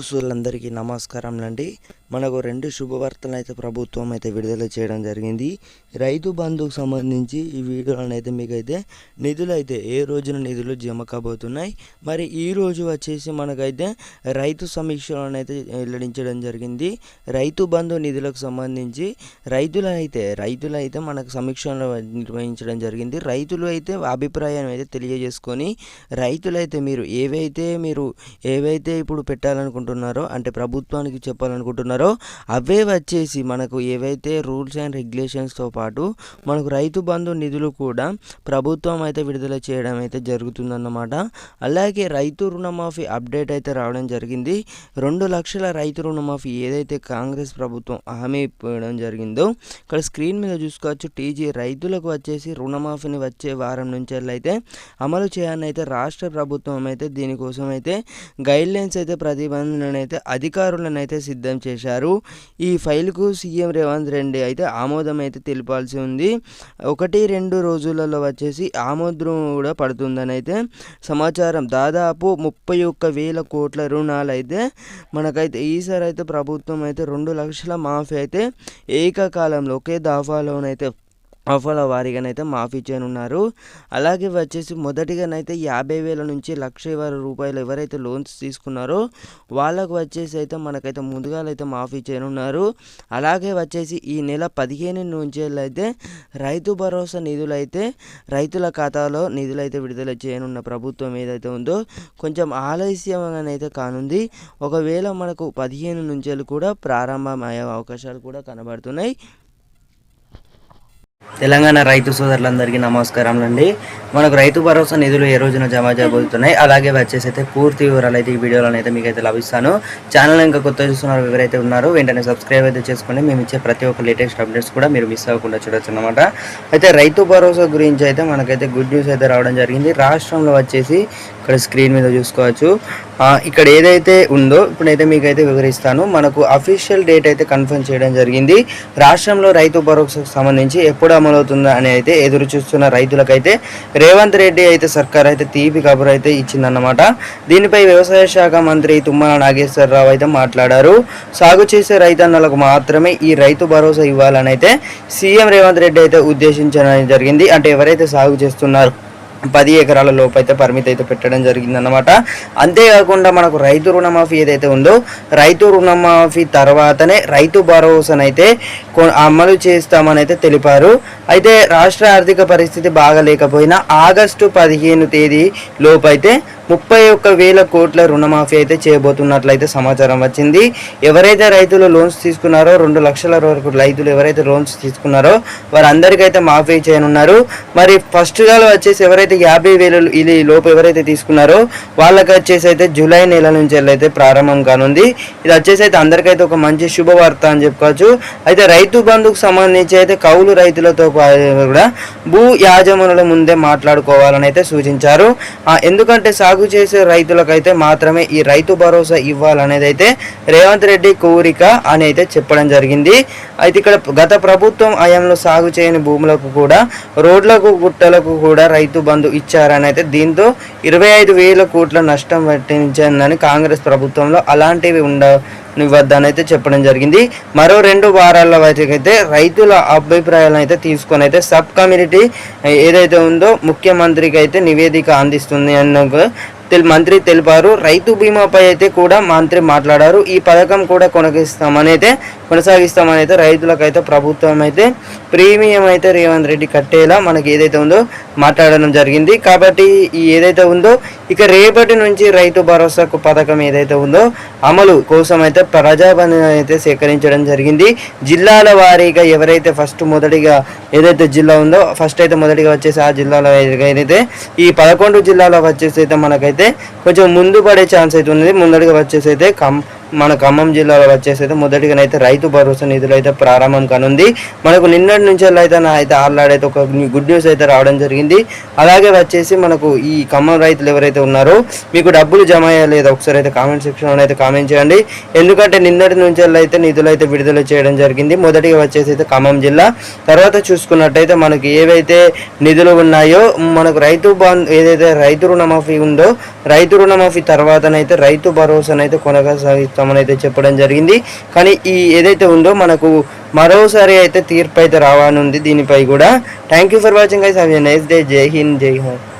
అందరికీ నమస్కారంలండి. మనకు 2 శుభవార్తలు అయితే ప్రభుత్వం అయితే విడుదల చేయడం జరిగింది. రైతు బంధుకు సంబంధించి ఈ వీడియోలను అయితే మీకైతే నిధులు అయితే ఏ రోజున నిధులు జమ కాబోతున్నాయి, మరి ఈ రోజు వచ్చేసి మనకైతే రైతు సమీక్షలను అయితే వెల్లడించడం జరిగింది. రైతు బంధు నిధులకు సంబంధించి రైతులైతే మనకు సమీక్షలు నిర్వహించడం జరిగింది. రైతులు అయితే అభిప్రాయం అయితే తెలియజేసుకొని రైతులైతే మీరు ఏవైతే ఇప్పుడు పెట్టాలనుకుంటున్నారో, అంటే ప్రభుత్వానికి చెప్పాలనుకుంటున్నారో అవే వచ్చేసి మనకు ఏవైతే రూల్స్ అండ్ రెగ్యులేషన్స్తో పాటు మనకు రైతు బంధు నిధులు కూడా ప్రభుత్వం అయితే విడుదల చేయడం అయితే జరుగుతుందన్నమాట. అలాగే రైతు రుణమాఫీ అప్డేట్ అయితే రావడం జరిగింది. 2 లక్షల రైతు రుణమాఫీ ఏదైతే కాంగ్రెస్ ప్రభుత్వం హామీ ఇవ్వడం జరిగిందో ఇక్కడ స్క్రీన్ మీద చూసుకోవచ్చు. టీజీ రైతులకు వచ్చేసి రుణమాఫీని వచ్చే వారం నుంచి అయితే అమలు చేయాలని అయితే రాష్ట్ర ప్రభుత్వం అయితే దీనికోసం అయితే గైడ్లైన్స్ అయితే ప్రతిపాదనలను అయితే అధికారులను అయితే సిద్ధం చేశారు. ఈ ఫైల్కు సీఎం రేవంత్ రెడ్డి అయితే ఆమోదం అయితే తెలిపాల్సి ఉంది. 1-2 రోజులలో వచ్చేసి ఆమోదం కూడా పడుతుందని అయితే సమాచారం. దాదాపు 31,000 కోట్ల రుణాలు అయితే మనకైతే ఈసారి అయితే ప్రభుత్వం అయితే 2 లక్షల మాఫీ అయితే ఏకకాలంలో ఒకే దఫాలోనైతే ఆఫర్ల వారీగానైతే మాఫీ చేయనున్నారు. అలాగే వచ్చేసి మొదటిగానైతే 50,000 నుంచి 1,00,000 రూపాయలు ఎవరైతే లోన్స్ తీసుకున్నారో వాళ్ళకు వచ్చేసి అయితే మనకైతే ముందుగాలైతే మాఫీ చేయనున్నారు. అలాగే వచ్చేసి ఈ నెల 15 నుంచి అయితే రైతు భరోసా నిధులు అయితే రైతుల ఖాతాలో నిధులు అయితే విడుదల చేయనున్న ప్రభుత్వం ఏదైతే ఉందో కొంచెం ఆలస్యంగానైతే కానుంది. ఒకవేళ మనకు 15 నుంచి కూడా ప్రారంభం అయ్యే అవకాశాలు కూడా కనబడుతున్నాయి. తెలంగాణ రైతు సోదరులందరికీ నమస్కారంలండి. మనకు రైతు భరోసా నిధులు ఏ రోజున జమ చేయబోతున్నాయి, అలాగే వచ్చేసి అయితే పూర్తి వివరాలు అయితే ఈ వీడియోలో అయితే మీకు అయితే లభిస్తాను. ఛానల్ ఇంకా కొత్త చూస్తున్నారు ఎవరైతే ఉన్నారో వెంటనే సబ్స్క్రైబ్ అయితే చేసుకోండి. మేము ఇచ్చే ప్రతి ఒక్క లేటెస్ట్ అప్డేట్స్ కూడా మీరు మిస్ అవ్వకుండా చూడొచ్చు అన్నమాట. అయితే రైతు భరోసా గురించి అయితే మనకైతే గుడ్ న్యూస్ అయితే రావడం జరిగింది. రాష్ట్రంలో వచ్చేసి ఇక్కడ స్క్రీన్ మీద చూసుకోవచ్చు. ఇక్కడ ఏదైతే ఉందో ఇప్పుడైతే మీకైతే వివరిస్తాను. మనకు అఫీషియల్ డేట్ అయితే కన్ఫర్మ్ చేయడం జరిగింది. రాష్ట్రంలో రైతు భరోసాకు సంబంధించి ఎప్పుడు అమలవుతుందా అని అయితే ఎదురు చూస్తున్న రైతులకైతే రేవంత్ రెడ్డి అయితే సర్కార్ అయితే తీపి కబురు అయితే ఇచ్చిందన్నమాట. దీనిపై వ్యవసాయ శాఖ మంత్రి తుమ్మల నాగేశ్వరరావు అయితే మాట్లాడారు. సాగు చేసే రైతన్నలకు మాత్రమే ఈ రైతు భరోసా ఇవ్వాలని అయితే సీఎం రేవంత్ రెడ్డి అయితే ఉద్దేశించడం జరిగింది. అంటే ఎవరైతే సాగు చేస్తున్నారో 10 ఎకరాల లోపు అయితే పరిమితి అయితే పెట్టడం జరిగిందన్నమాట. అంతేకాకుండా మనకు రైతు రుణమాఫీ ఏదైతే ఉందో రైతు రుణమాఫీ తర్వాతనే రైతు భరోసానైతే అమలు చేస్తామని అయితే తెలిపారు. అయితే రాష్ట్ర ఆర్థిక పరిస్థితి బాగలేకపోయినా ఆగస్టు 15 తేదీ లోపు అయితే 31,000 కోట్ల రుణమాఫీ అయితే చేయబోతున్నట్లయితే సమాచారం వచ్చింది. ఎవరైతే రైతులు లోన్స్ తీసుకున్నారో 2 లక్షల వరకు రైతులు ఎవరైతే లోన్స్ తీసుకున్నారో వారందరికైతే మాఫీ చేయనున్నారు. మరి ఫస్ట్గా వచ్చేసి ఎవరైతే 50,000 ఇది లోపు ఎవరైతే తీసుకున్నారో వాళ్ళకి వచ్చేసి అయితే జూలై నెల నుంచి అయితే ప్రారంభం కానుంది. ఇది వచ్చేసి అయితే అందరికైతే ఒక మంచి శుభవార్త అని చెప్పుకోవచ్చు. అయితే రైతు బంధుకు సంబంధించి అయితే కౌలు రైతులతో కూడా భూ యాజమానుల ముందే మాట్లాడుకోవాలని అయితే సూచించారు. ఎందుకంటే సాగు చేసే రైతులకైతే మాత్రమే ఈ రైతు భరోసా ఇవ్వాలనేది అయితే రేవంత్ రెడ్డి కోరిక అని అయితే చెప్పడం జరిగింది. అయితే ఇక్కడ గత ప్రభుత్వం హయాంలో సాగు చేయని భూములకు కూడా రోడ్లకు గుట్టలకు కూడా రైతు బంధు ఇచ్చారని అయితే దీంతో 25,000 కోట్ల నష్టం పట్టించిందని కాంగ్రెస్ ప్రభుత్వంలో అలాంటివి ఉండనివ్వద్దని అయితే చెప్పడం జరిగింది. మరో 2 వారాల వరకైతే రైతుల అభిప్రాయాలను అయితే తీసుకొని అయితే సబ్ కమిటీ ఏదైతే ఉందో ముఖ్యమంత్రికి అయితే నివేదిక అందిస్తుంది అన్న మంత్రి తెలిపారు. రైతు బీమాపై అయితే కూడా మంత్రి మాట్లాడారు. ఈ పథకం కూడా కొనసాగిస్తామని అయితే రైతులకైతే ప్రభుత్వం అయితే ప్రీమియం అయితే రేవంత్ రెడ్డి కట్టేలా మనకి ఏదైతే ఉందో మాట్లాడడం జరిగింది. కాబట్టి ఈ ఏదైతే ఉందో ఇక రేపటి నుంచి రైతు భరోసా పథకం ఏదైతే ఉందో అమలు కోసం అయితే ప్రజాబంధన అయితే సేకరించడం జరిగింది. జిల్లాల వారీగా ఎవరైతే మొదటిగా ఏదైతే జిల్లా ఉందో అయితే మొదటిగా వచ్చేసి ఆ జిల్లాల వారీగా అయితే ఈ 11 జిల్లాలో వచ్చేసి అయితే మనకైతే కొంచెం ముందు పడే ఛాన్స్ అయితే ఉంది. ముందడిగా వచ్చేసి అయితే మన ఖమ్మం జిల్లాలో వచ్చేసి అయితే మొదటిగానైతే రైతు భరోసా నిధులు అయితే ప్రారంభం కానుంది. మనకు నిన్నటి నుంచి అయితే ఆల్రెడీ అయితే ఒక గుడ్ న్యూస్ అయితే రావడం జరిగింది. అలాగే వచ్చేసి మనకు ఈ ఖమ్మం రైతులు ఎవరైతే ఉన్నారో మీకు డబ్బులు జమ అయ్యలేదు ఒకసారి అయితే కామెంట్ సెక్షన్లో అయితే కామెంట్ చేయండి. ఎందుకంటే నిన్నటి నుంచి అయితే నిధులు అయితే విడుదల చేయడం జరిగింది. మొదటిగా వచ్చేసి అయితే ఖమ్మం జిల్లా, తర్వాత చూసుకున్నట్టయితే మనకి ఏవైతే నిధులు ఉన్నాయో మనకు ఏదైతే రైతు రుణమాఫీ ఉందో రైతు రుణమాఫీ తర్వాతనైతే రైతు భరోసానైతే కొనసాగిస్తామని అయితే చెప్పడం జరిగింది. కానీ ఈ ఏదైతే ఉందో మనకు మరోసారి అయితే తీర్పు అయితే రావాలని ఉంది దీనిపై కూడా. Thank you for watching guys. Have a nice day. జై హింద్, జై హింద్.